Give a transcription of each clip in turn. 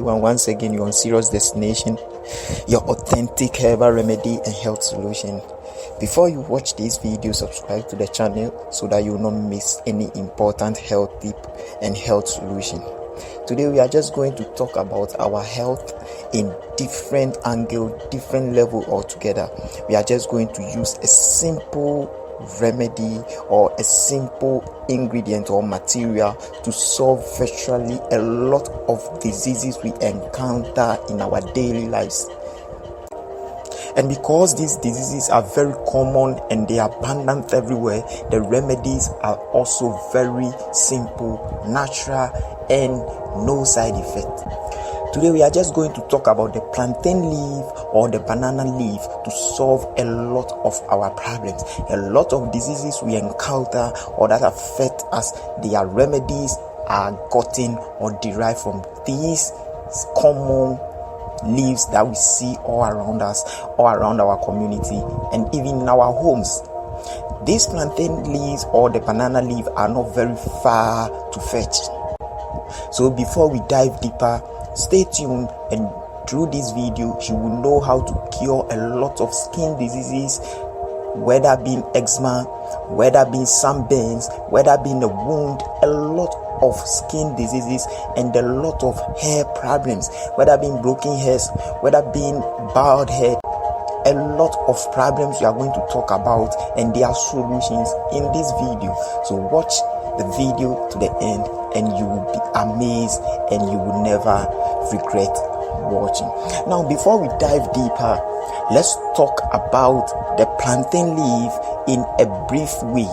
everyone, once again you're on SIRIUS Destination, your authentic herbal remedy and health solution. Before you watch this video, subscribe to the channel so that you will not miss any important health tip and health solution. Today we are just going to talk about our health in different angle, different level altogether. We are just going to use a simple remedy or a simple ingredient or material to solve virtually a lot of diseases we encounter in our daily lives. And because these diseases are very common and they are abundant everywhere, the remedies are also very simple, natural, and no side effect. Today we are just going to talk about the plantain leaf or the banana leaf to solve a lot of our problems. A lot of diseases we encounter or that affect us, their remedies are gotten or derived from these common leaves that we see all around us, all around our community, and even in our homes. These plantain leaves or the banana leaf are not very far to fetch. So before we dive deeper, stay tuned, and through this video you will know how to cure a lot of skin diseases, whether being eczema, whether being sunburns, whether being a wound, a lot of skin diseases and a lot of hair problems, whether being broken hairs, whether being bald head. A lot of problems we are going to talk about, and there are solutions in this video. So watch the video to the end and you will be amazed and you will never regret watching. Now before we dive deeper, let's talk about the plantain leaf in a brief way.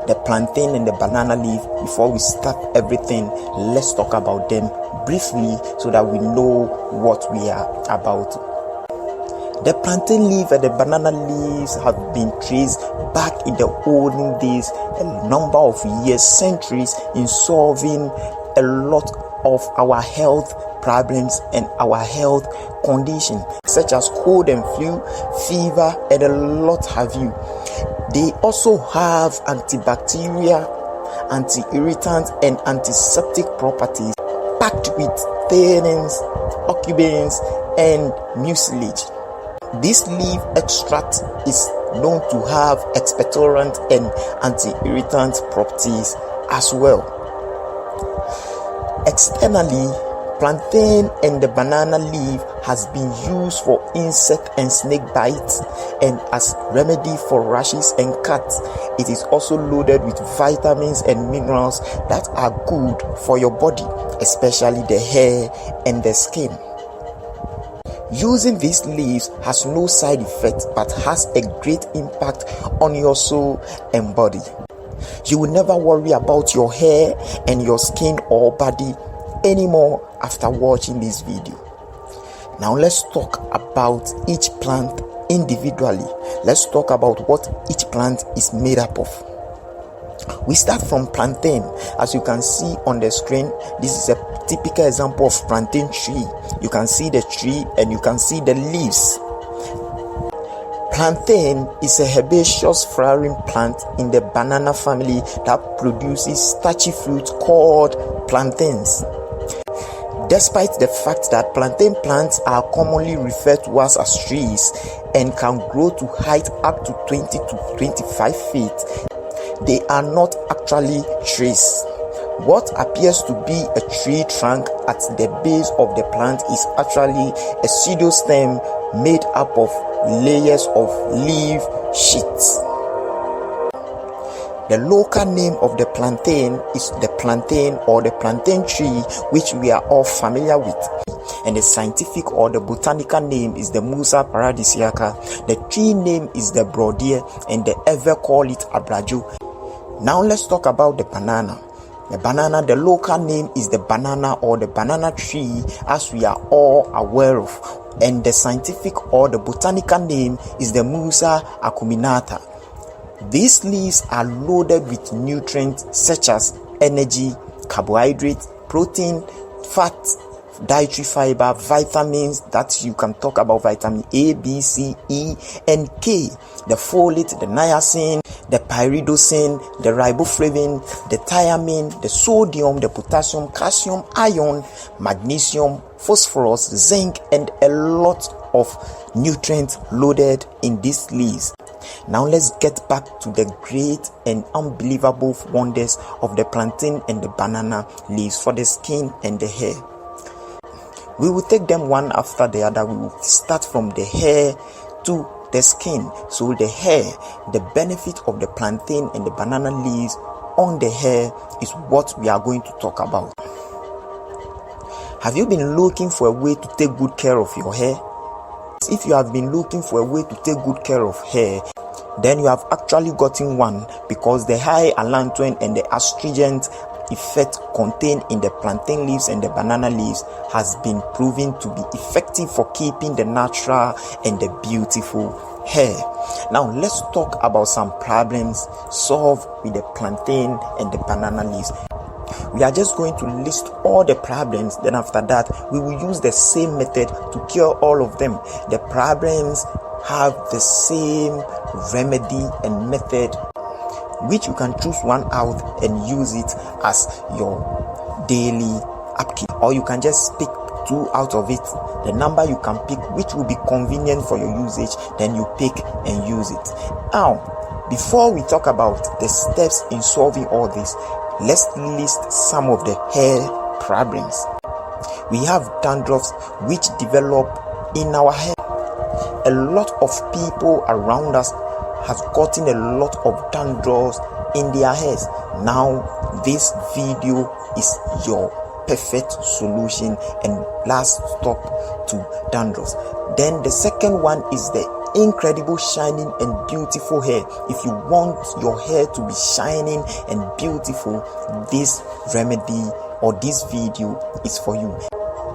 The plantain and the banana leaf, before we start everything, let's talk about them briefly so that we know what we are about. The plantain leaf and the banana leaves have been traced back in the olden days, a number of years, centuries, in solving a lot of our health problems and our health conditions, such as cold and flu, fever, and a lot have you. They also have antibacterial, anti-irritant, and antiseptic properties, packed with tannins, occupants, and mucilage. This leaf extract is known to have expectorant and anti-irritant properties as well. Externally, plantain and the banana leaf has been used for insect and snake bites and as remedy for rashes and cuts. It is also loaded with vitamins and minerals that are good for your body, especially the hair and the skin. Using these leaves has no side effects but has a great impact on your soul and body. You will never worry about your hair and your skin or body anymore after watching this video. Now let's talk about each plant individually. Let's talk about what each plant is made up of. We start from plantain. As you can see on the screen, this is a typical example of plantain tree. You can see the tree and you can see the leaves. Plantain is a herbaceous flowering plant in the banana family that produces starchy fruits called plantains. Despite the fact that plantain plants are commonly referred to as trees and can grow to height up to 20 to 25 feet, they are not actually trees. What appears to be a tree trunk at the base of the plant is actually a pseudostem made up of layers of leaf sheets. The local name of the plantain is the plantain or the plantain tree, which we are all familiar with. And the scientific or the botanical name is the Musa paradisiaca. The tree name is the broadea, and they ever call it abrajo. Now let's talk about the banana. The banana, the local name is the banana or the banana tree, as we are all aware of. And the scientific or the botanical name is the Musa acuminata. These leaves are loaded with nutrients such as energy, carbohydrate, protein, fat, dietary fiber, vitamins that you can talk about vitamin A, B, C, E, and K, the folate, the niacin, the pyridoxine, the riboflavin, the thiamine, the sodium, the potassium, calcium, iron, magnesium, phosphorus, zinc, and a lot of nutrients loaded in these leaves. Now let's get back to the great and unbelievable wonders of the plantain and the banana leaves for the skin and the hair. We will take them one after the other. We will start from the hair to the skin. So the hair, the benefit of the plantain and the banana leaves on the hair is what we are going to talk about. Have you been looking for a way to take good care of your hair? If you have been looking for a way to take good care of hair, then you have actually gotten one, because the high allantoin and the astringent effect contained in the plantain leaves and the banana leaves has been proven to be effective for keeping the natural and the beautiful hair. Now let's talk about some problems solved with the plantain and the banana leaves. We are just going to list all the problems, then after that we will use the same method to cure all of them. The problems have the same remedy and method, which you can choose one out and use it as your daily upkeep, or you can just pick two out of it. The number you can pick which will be convenient for your usage, then you pick and use it. Now, before we talk about the steps in solving all this, let's list some of the hair problems. We have dandruffs which develop in our hair. A lot of people around us has gotten a lot of dandruff in their hairs. Now this video is your perfect solution and last stop to dandruff. Then the second one is the incredible shining and beautiful hair. If you want your hair to be shining and beautiful, this remedy or this video is for you.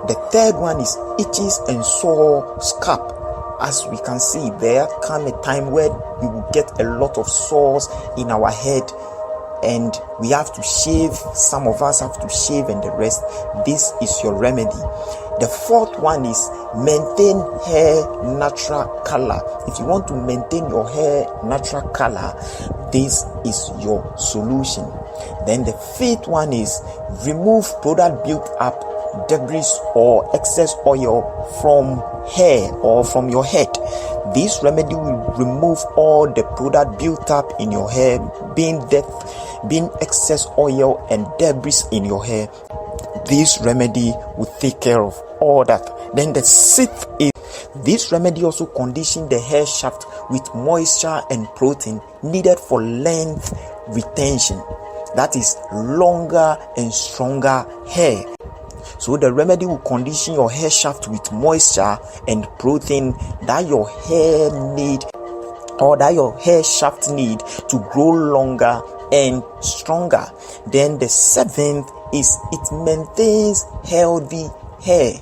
The third one is itches and sore scalp. As we can see, there come a time where we will get a lot of sores in our head and we have to shave. Some of us have to shave and the rest. This is your remedy. The fourth one is maintain hair natural color. If you want to maintain your hair natural color, this is your solution. Then the fifth one is remove product built up debris or excess oil from hair or from your head. This remedy will remove all the product built up in your hair, being excess oil and debris in your hair. This remedy will take care of all that. Then the sixth is this remedy also conditions the hair shaft with moisture and protein needed for length retention, that is longer and stronger hair. So the remedy will condition your hair shaft with moisture and protein that your hair need, or that your hair shaft need to grow longer and stronger. Then the seventh is it maintains healthy hair.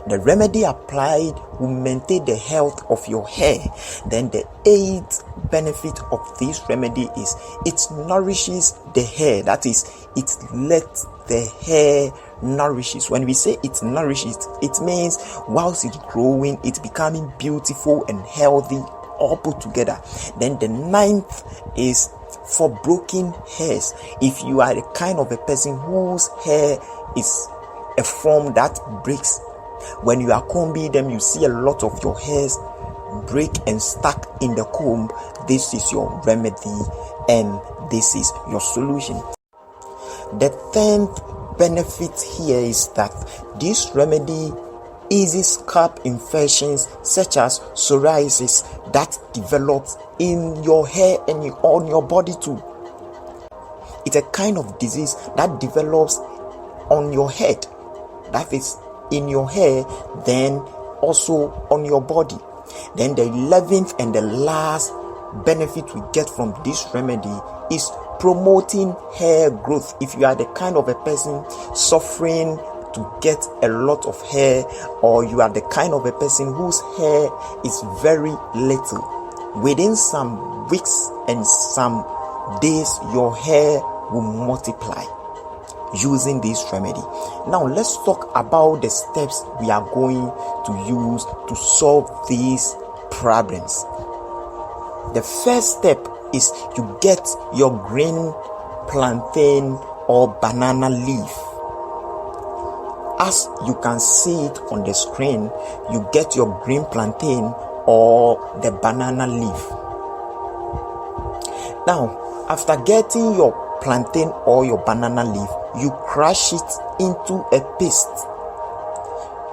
The remedy applied will maintain the health of your hair. Then the eighth benefit of this remedy is it nourishes the hair. That is, it lets the hair nourishes. When we say it nourishes, it means whilst it's growing, it's becoming beautiful and healthy, all put together. Then the ninth is for broken hairs. If you are the kind of a person whose hair is a form that breaks, when you are combing them, you see a lot of your hairs break and stuck in the comb. This is your remedy and this is your solution. The 10th benefit here is that this remedy eases scalp infections such as psoriasis that develops in your hair and on your body too. It's a kind of disease that develops on your head, that is in your hair, then also on your body. Then the 11th and the last benefit we get from this remedy is promoting hair growth. If you are the kind of a person suffering to get a lot of hair, or you are the kind of a person whose hair is very little, within some weeks and some days your hair will multiply using this remedy. Now let's talk about the steps we are going to use to solve these problems. The first step is you get your green plantain or banana leaf. As you can see it on the screen, you get your green plantain or the banana leaf. Now, after getting your plantain or your banana leaf, you crush it into a paste.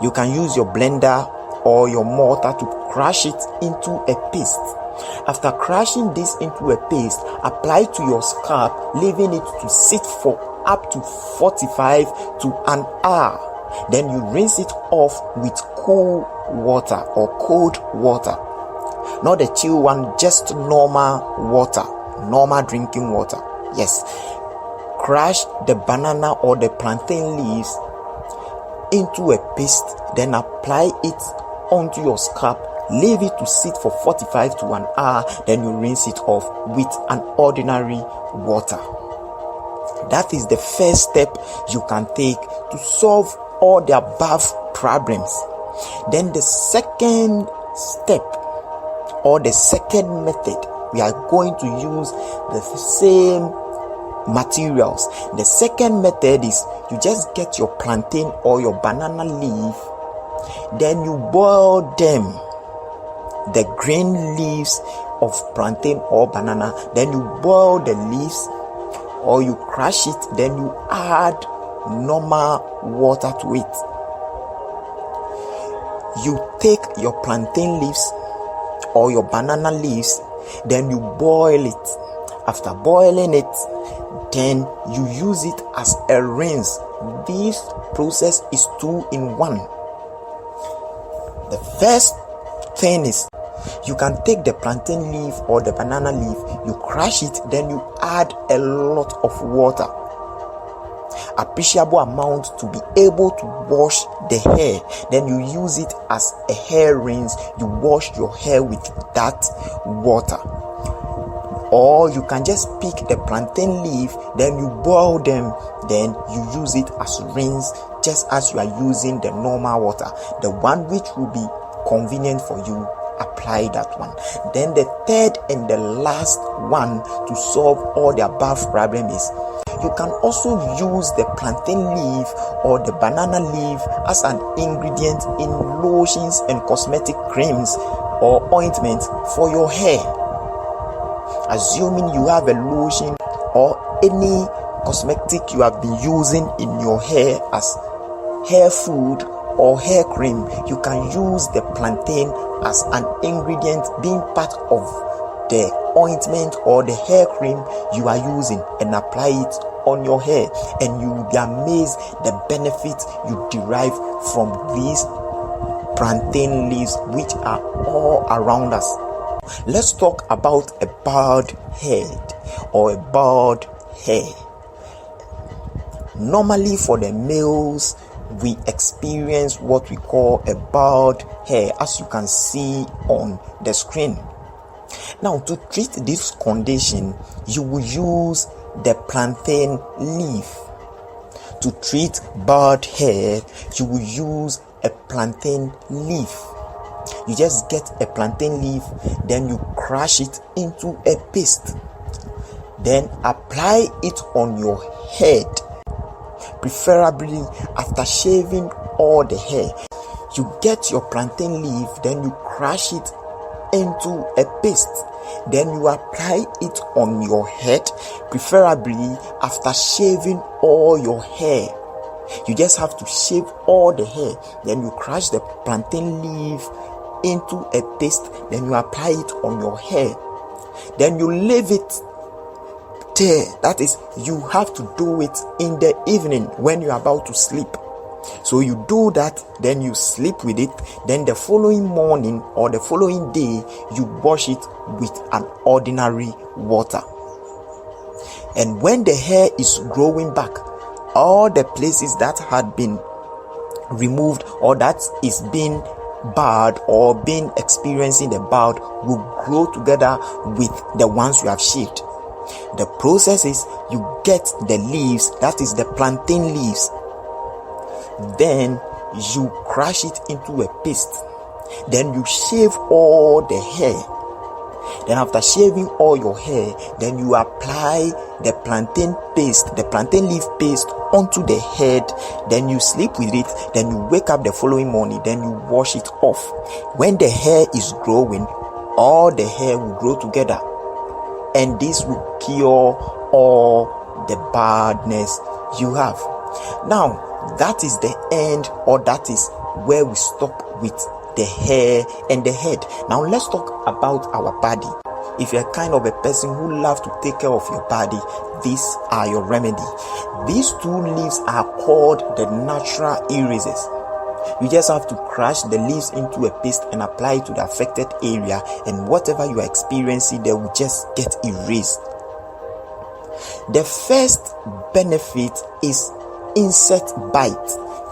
You can use your blender or your mortar to crush it into a paste. After crushing this into a paste, apply to your scalp, leaving it to sit for up to 45 to an hour. Then you rinse it off with cool water or cold water. Not the chill one, just normal water, normal drinking water. Yes. Crush the banana or the plantain leaves into a paste, then apply it onto your scalp. Leave it to sit for 45 to an hour, then you rinse it off with an ordinary water. That is the first step you can take to solve all the above problems. Then the second step or the second method, we are going to use the same materials. The second method is you just get your plantain or your banana leaf, then you boil them, the green leaves of plantain or banana, then you boil the leaves or you crush it, then you add normal water to it. You take your plantain leaves or your banana leaves, then you boil it. After boiling it, then you use it as a rinse. This process is 2 in 1. The first thing is you can take the plantain leaf or the banana leaf, you crush it, then you add a lot of water, appreciable amount, to be able to wash the hair. Then you use it as a hair rinse. You wash your hair with that water. Or you can just pick the plantain leaf, then you boil them, then you use it as rinse, just as you are using the normal water. The one which will be convenient for you, apply that one. Then the third and the last one to solve all the above problem is you can also use the plantain leaf or the banana leaf as an ingredient in lotions and cosmetic creams or ointments for your hair. Assuming you have a lotion or any cosmetic you have been using in your hair as hair food or hair cream, you can use the plantain as an ingredient, being part of the ointment or the hair cream you are using, and apply it on your hair, and you will be amazed the benefits you derive from these plantain leaves which are all around us. Let's talk about a bald head or a bald hair. Normally for the males, we experience what we call a bald hair, as you can see on the screen. Now, to treat this condition, you will use the plantain leaf. To treat bald hair, you will use a plantain leaf. You just get a plantain leaf, then you crush it into a paste, then apply it on your head, preferably after shaving all the hair. You get your plantain leaf, then you crush it into a paste, then you apply it on your head, preferably after shaving all your hair. You just have to shave all the hair, then you crush the plantain leaf into a paste, then you apply it on your hair, then you leave it there. That is, you have to do it in the evening when you're about to sleep. So you do that, then you sleep with it, then the following morning or the following day you wash it with an ordinary water. And when the hair is growing back, all the places that had been removed or that is being bald or been experiencing the bald will grow together with the ones you have shaved. The process is you get the leaves, that is the plantain leaves, then you crush it into a paste, then you shave all the hair, Then after shaving all your hair, then you apply the plantain paste, the plantain leaf paste onto the head. Then you sleep with it. Then you wake up the following morning. Then you wash it off. When the hair is growing, all the hair will grow together, and this will cure all the baldness you have. Now, that is the end, or that is where we stop with the hair and the head. Now let's talk about our body. If you're kind of a person who loves to take care of your body, these are your remedy. These 2 leaves are called the natural erasers. You just have to crush the leaves into a paste and apply it to the affected area, and whatever you are experiencing, they will just get erased. The first benefit is insect bite.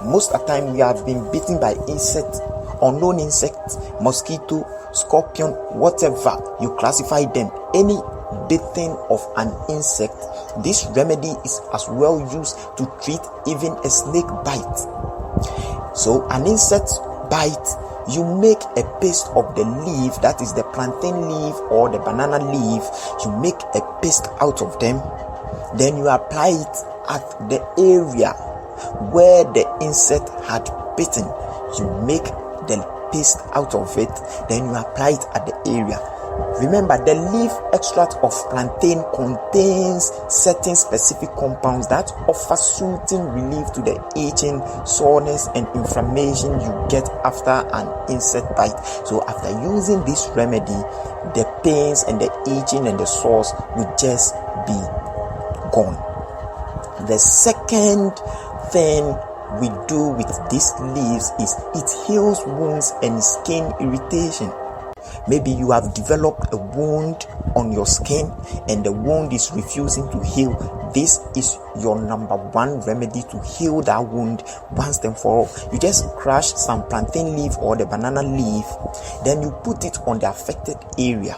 Most of the time we have been bitten by insects, unknown insects, mosquito, scorpion, whatever you classify them. Any bitten of an insect, this remedy is as well used to treat even a snake bite. So an insect bite, you make a paste of the leaf, that is the plantain leaf or the banana leaf. You make a paste out of them. Then you apply it at the area where the insect had bitten. You make the paste out of it, then you apply it at the area. Remember, the leaf extract of plantain contains certain specific compounds that offer soothing relief to the itching, soreness, and inflammation you get after an insect bite. So after using this remedy, the pains and the itching and the sores will just be gone. The second thing we do with these leaves is it heals wounds and skin irritation. Maybe you have developed a wound on your skin and the wound is refusing to heal. This is your number 1 remedy to heal that wound once and for all. You just crush some plantain leaf or the banana leaf, then you put it on the affected area.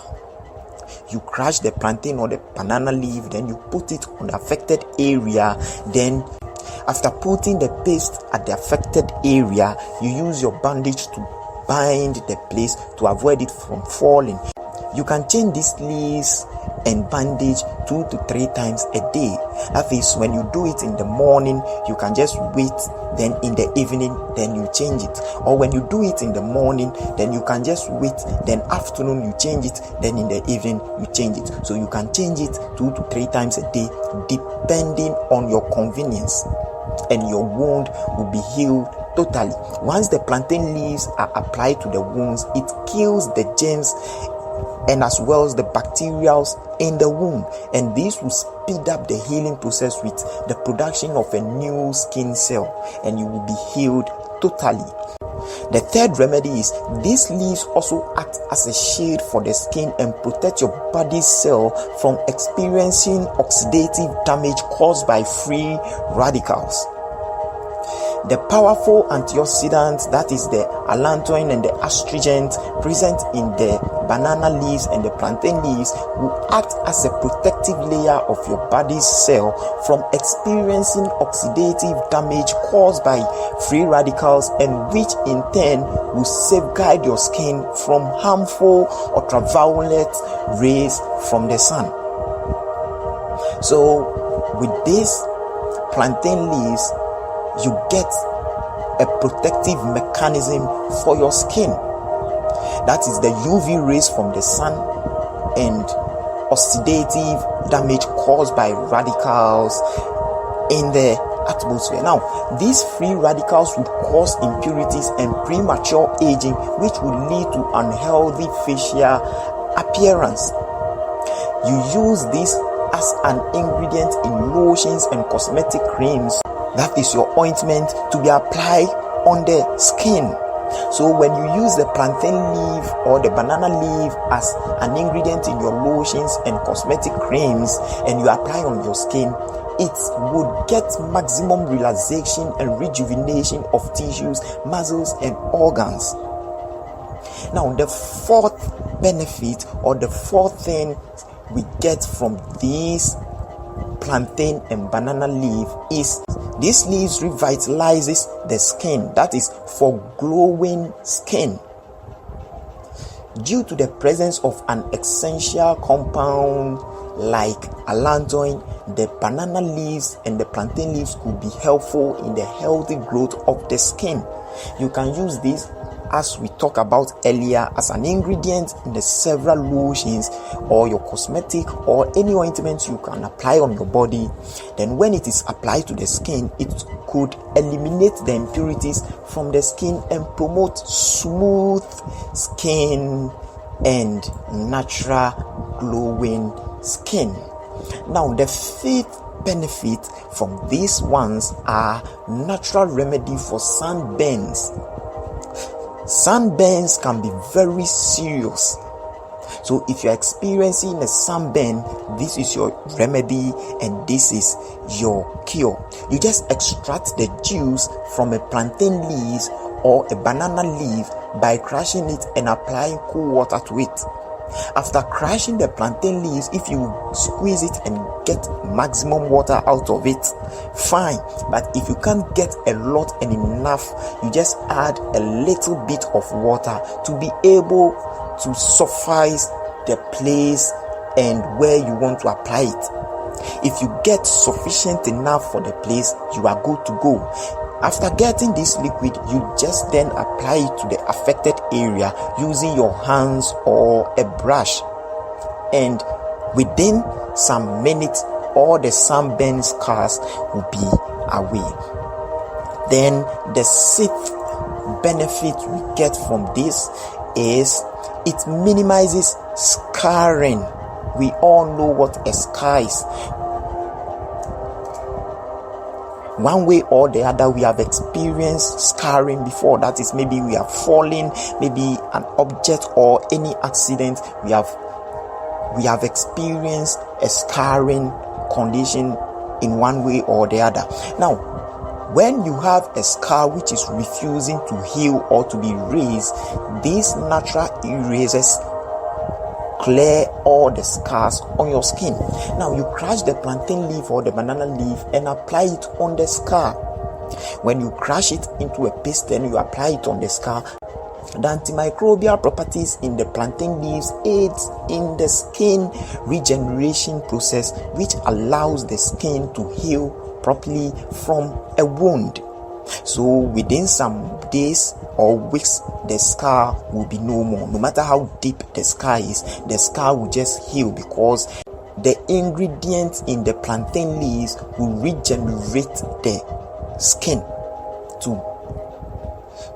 You crush the plantain or the banana leaf, then you put it on the affected area. Then after putting the paste at the affected area, you use your bandage to bind the place to avoid it from falling. You can change these leaves and bandage 2 to 3 times a day. That is, when you do it in the morning, you can just wait, then in the evening, then you change it. Or when you do it in the morning, then you can just wait, then afternoon you change it, then in the evening you change it. So you can change it 2 to 3 times a day depending on your convenience, and your wound will be healed totally. Once the plantain leaves are applied to the wounds, it kills the germs and as well as the bacteria in the wound, and this will speed up the healing process with the production of a new skin cell, and you will be healed totally. The third remedy is these leaves also act as a shield for the skin and protect your body's cell from experiencing oxidative damage caused by free radicals. The powerful antioxidants, that is the allantoin and the astringent present in the banana leaves and the plantain leaves, will act as a protective layer of your body's cell from experiencing oxidative damage caused by free radicals, and which in turn will safeguard your skin from harmful ultraviolet rays from the sun. So with these plantain leaves, you get a protective mechanism for your skin. That is the UV rays from the sun and oxidative damage caused by radicals in the atmosphere. Now, these free radicals will cause impurities and premature aging, which will lead to unhealthy facial appearance. You use this as an ingredient in lotions and cosmetic creams. That is your ointment to be applied on the skin. So when you use the plantain leaf or the banana leaf as an ingredient in your lotions and cosmetic creams and you apply on your skin, it would get maximum relaxation and rejuvenation of tissues, muscles, and organs. Now, the fourth benefit, or the fourth thing we get from these plantain and banana leaf, is this leaves revitalizes the skin. That is for glowing skin. due to the presence of an essential compound like allantoin. The banana leaves and the plantain leaves could be helpful in the healthy growth of the skin. You can use this, as we talked about earlier, as an ingredient in the several lotions or your cosmetic or any ointment you can apply on your body. Then when it is applied to the skin, it could eliminate the impurities from the skin and promote smooth skin and natural glowing skin. Now, the fifth benefit from these ones are natural remedy for sunburns. Sunburns can be very serious. So if you're experiencing a sunburn, this is your remedy and this is your cure. You just extract the juice from a plantain leaf or a banana leaf by crushing it and applying cool water to it. After crushing the plantain leaves, if you squeeze it and get maximum water out of it, fine. But if you can't get a lot and enough, you just add a little bit of water to be able to suffice the place and where you want to apply it. If you get sufficient enough for the place, you are good to go. After getting this liquid, you just then apply it to the affected area using your hands or a brush, and within some minutes all the sunburn scars will be away. Then the sixth benefit we get from this is it minimizes scarring. We all know what a scar is. One way or the other, we have experienced scarring before. That is, maybe we have fallen, maybe an object or any accident. We have experienced a scarring condition in one way or the other. Now, when you have a scar which is refusing to heal or to be raised, these natural erasers clear all the scars on your skin. Now you crush the plantain leaf or the banana leaf and apply it on the scar. When you crush it into a paste, then you apply it on the scar. The antimicrobial properties in the plantain leaves aids in the skin regeneration process, which allows the skin to heal properly from a wound. So within some days or weeks, the scar will be no more. No matter how deep the scar is, the scar will just heal, because the ingredients in the plantain leaves will regenerate the skin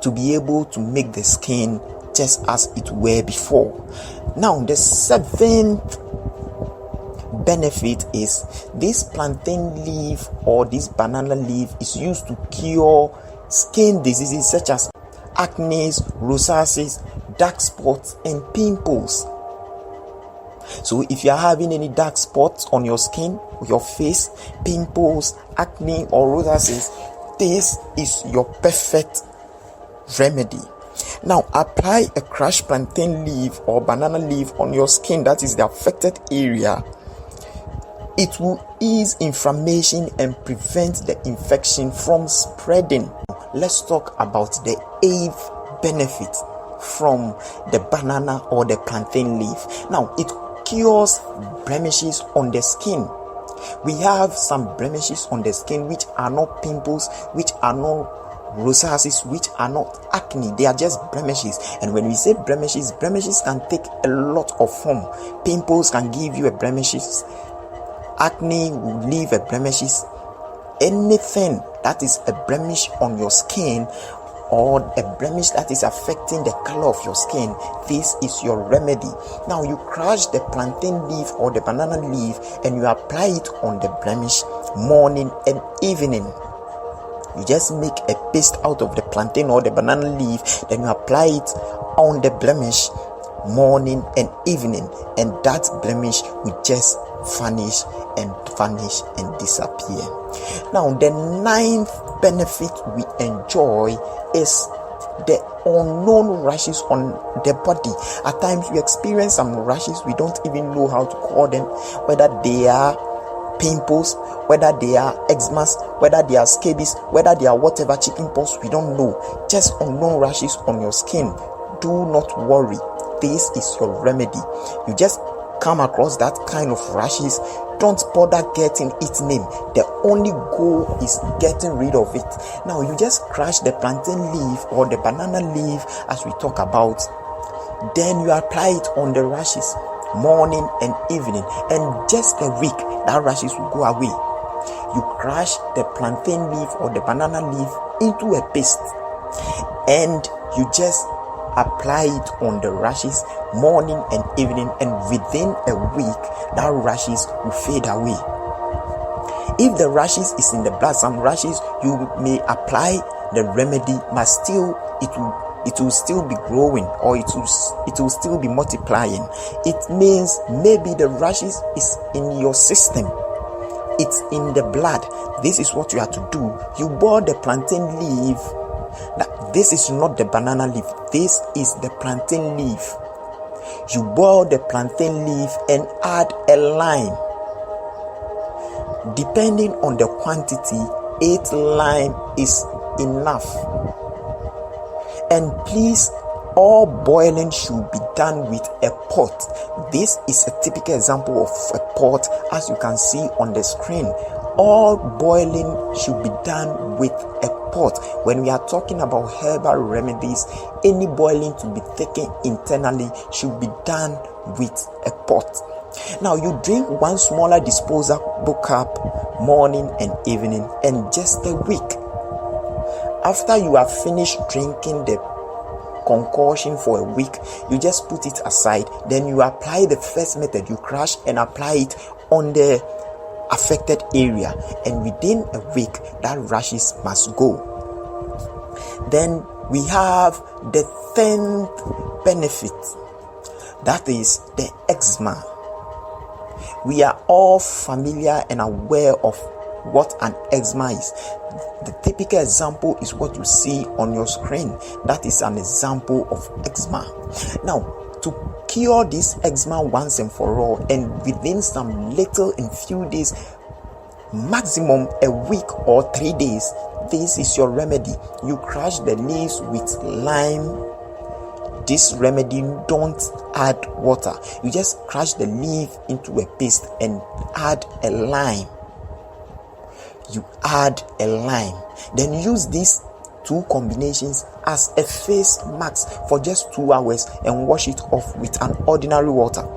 to be able to make the skin just as it were before. Now, the seventh benefit is this plantain leaf or this banana leaf is used to cure skin diseases such as acne, rosaceas, dark spots, and pimples. So if you are having any dark spots on your skin, your face, pimples, acne, or rosaceas, this is your perfect remedy. Now apply a crushed plantain leaf or banana leaf on your skin, that is the affected area. It will ease inflammation and prevent the infection from spreading. Let's talk about the eighth benefit from the banana or the plantain leaf. Now, it cures blemishes on the skin. We have some blemishes on the skin which are not pimples, which are not rosaceas, which are not acne. They are just blemishes. And when we say blemishes, blemishes can take a lot of form. Pimples can give you a blemishes. Acne will leave a blemishes. Anything that is a blemish on your skin or a blemish that is affecting the color of your skin, this is your remedy. Now you crush the plantain leaf or the banana leaf and you apply it on the blemish morning and evening. You just make a paste out of the plantain or the banana leaf, then you apply it on the blemish morning and evening, and that blemish will just vanish and disappear. Now the ninth benefit we enjoy is the unknown rashes on the body. At times we experience some rashes, we don't even know how to call them, whether they are pimples, whether they are eczemas, whether they are scabies, whether they are whatever, chickenpox, we don't know. Just unknown rashes on your skin. Do not worry. this is your remedy. You just come across that kind of rashes, don't bother getting its name. The only goal is getting rid of it. Now you just crush the plantain leaf or the banana leaf as we talk about, then you apply it on the rashes morning and evening, and just a week that rashes will go away. You crush the plantain leaf or the banana leaf into a paste, and you just apply it on the rashes morning and evening, and within a week that rashes will fade away. If the rashes is in the blood, some rashes you may apply the remedy, but still it will still be growing, or it will still be multiplying. It means maybe the rashes is in your system, it's in the blood. This is what you have to do. You boil the plantain leaf. This is not the banana leaf, this is the plantain leaf. You boil the plantain leaf and add a lime. Depending on the quantity, 8 lime is enough. And please, all boiling should be done with a pot. This is a typical example of a pot, as you can see on the screen. All boiling should be done with a pot. When we are talking about herbal remedies, any boiling to be taken internally should be done with a pot. Now you drink one smaller disposable cup morning and evening, and just a week. After you have finished drinking the concoction for a week, you just put it aside. Then you apply the first method. You crush and apply it on the affected area, and within a week that rashes must go. Then we have the 10th benefit, that is the eczema. We are all familiar and aware of what an eczema is. The typical example is what you see on your screen. That is an example of eczema. Now, to cure this eczema once and for all, and within some little in few days, maximum a week or 3 days, this is your remedy. You crush the leaves with lime. This remedy, don't add water. You just crush the leaf into a paste and add a lime. You add a lime. Then use these two combinations as a face mask for just 2 hours and wash it off with an ordinary water.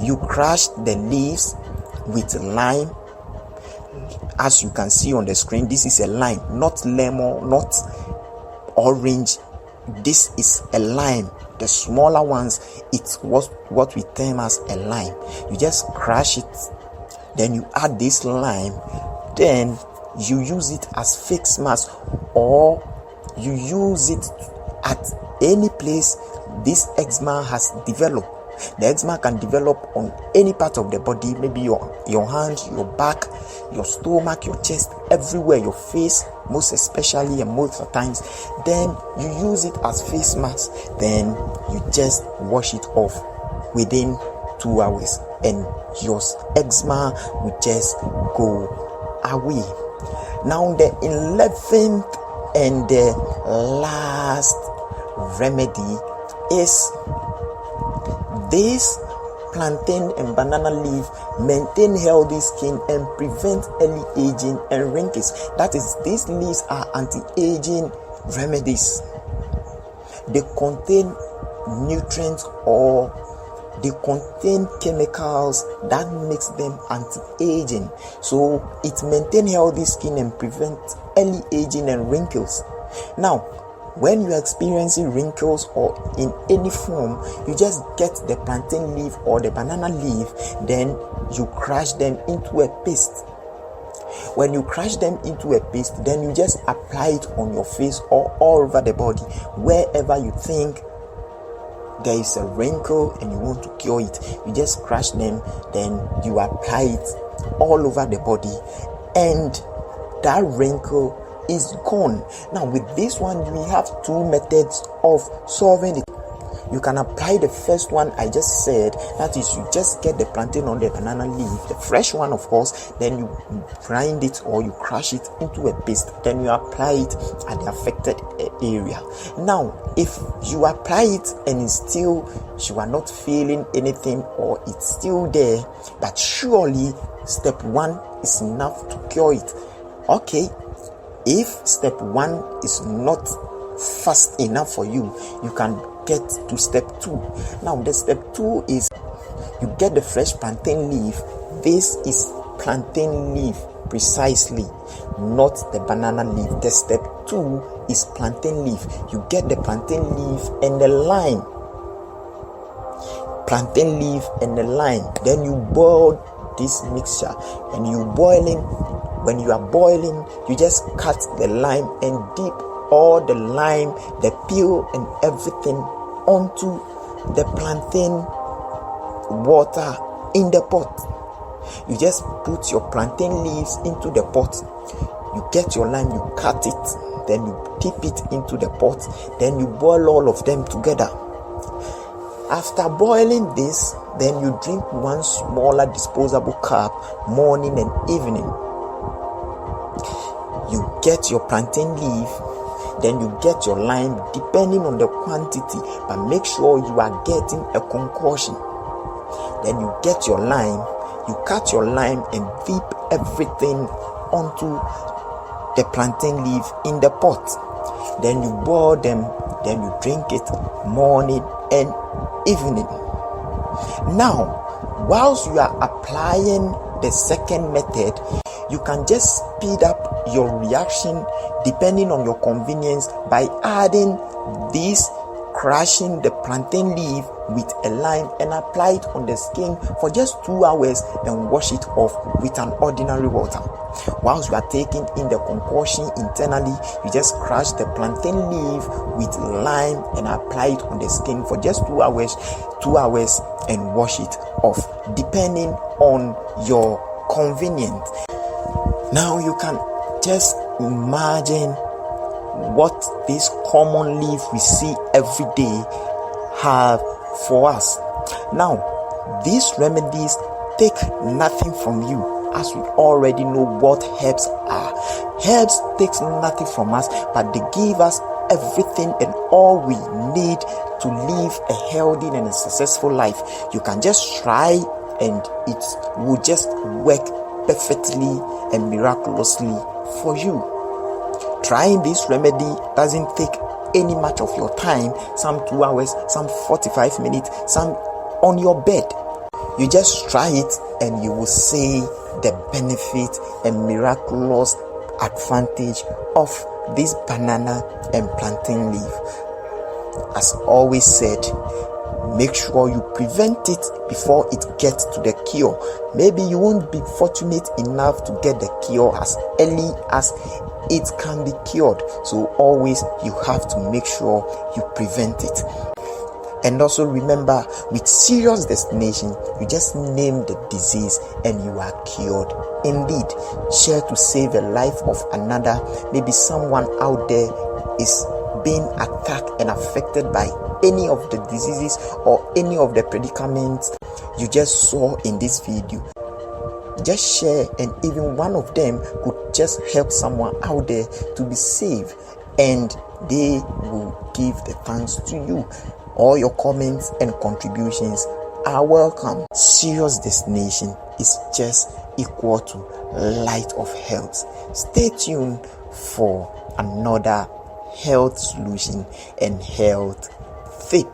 You crush the leaves with lime. As you can see on the screen, this is a lime, not lemon, not orange. This is a lime. The smaller ones, it's what we term as a lime. You just crush it, then you add this lime, then you use it as face mask, or you use it at any place this eczema has developed. The eczema can develop on any part of the body, maybe your hand, your back, your stomach, your chest, everywhere, your face, most especially and most of the times. Then you use it as face mask, then you just wash it off within 2 hours, and your eczema will just go away. Now the 11th and the last remedy is this plantain and banana leaf maintain healthy skin and prevent early aging and wrinkles. That is, these leaves are anti-aging remedies. They contain nutrients, or they contain chemicals that makes them anti-aging. So it maintains healthy skin and prevent early aging and wrinkles. Now, when you are experiencing wrinkles or in any form, you just get the plantain leaf or the banana leaf, then you crush them into a paste. When you crush them into a paste, then you just apply it on your face or all over the body, wherever you think there is a wrinkle and you want to cure it. You just crush them, then you apply it all over the body, and that wrinkle is gone. Now with this one, we have 2 methods of solving it. You can apply the first one I just said, that is, you just get the plantain on the banana leaf, the fresh one of course, then you grind it or you crush it into a paste, then you apply it at the affected area. Now if you apply it and it's still, you are not feeling anything or it's still there, but surely step 1 is enough to cure it. Okay, if step 1 is not fast enough for you, you can get to step 2. Now the step 2 is you get the fresh plantain leaf. This is plantain leaf precisely, not the banana leaf. The step 2 is plantain leaf. You get the plantain leaf and the lime. Plantain leaf and the lime. Then you boil this mixture and you boiling. When you are boiling, you just cut the lime and dip all the lime, the peel and everything onto the plantain water in the pot. You just put your plantain leaves into the pot. You get your lime, you cut it, then you dip it into the pot, then you boil all of them together. After boiling this, then you drink one smaller disposable cup morning and evening. You get your plantain leaf, then you get your lime depending on the quantity, but make sure you are getting a concoction. Then you get your lime, you cut your lime and dip everything onto the plantain leaf in the pot. Then you boil them, then you drink it morning and evening. Now, whilst you are applying the second method, you can just speed up your reaction depending on your convenience by adding this, crushing the plantain leaf with a lime and apply it on the skin for just 2 hours and wash it off with an ordinary water. Whilst you are taking in the concoction internally, you just crush the plantain leaf with lime and apply it on the skin for just 2 hours and wash it off depending on your convenience. Now you can just imagine what this common leaf we see every day have for us. Now, these remedies take nothing from you, as we already know what herbs are. Herbs takes nothing from us, but they give us everything and all we need to live a healthy and a successful life. You can just try and it will just work perfectly and miraculously for you. Trying this remedy doesn't take any much of your time, some 2 hours, some 45 minutes, some on your bed. You just try it and you will see the benefit and miraculous advantage of this banana and plantain leaf. As always said, make sure you prevent it before it gets to the cure. Maybe you won't be fortunate enough to get the cure as early as it can be cured. So always you have to make sure you prevent it. And also remember, with serious destination, you just name the disease and you are cured. Indeed, share to save the life of another. Maybe someone out there is being attacked and affected by any of the diseases or any of the predicaments you just saw in this video. Just share, and even one of them could just help someone out there to be saved, and they will give the thanks to you. All your comments and contributions are welcome. Serious destination is just equal to light of health. Stay tuned for another health solution and health tip.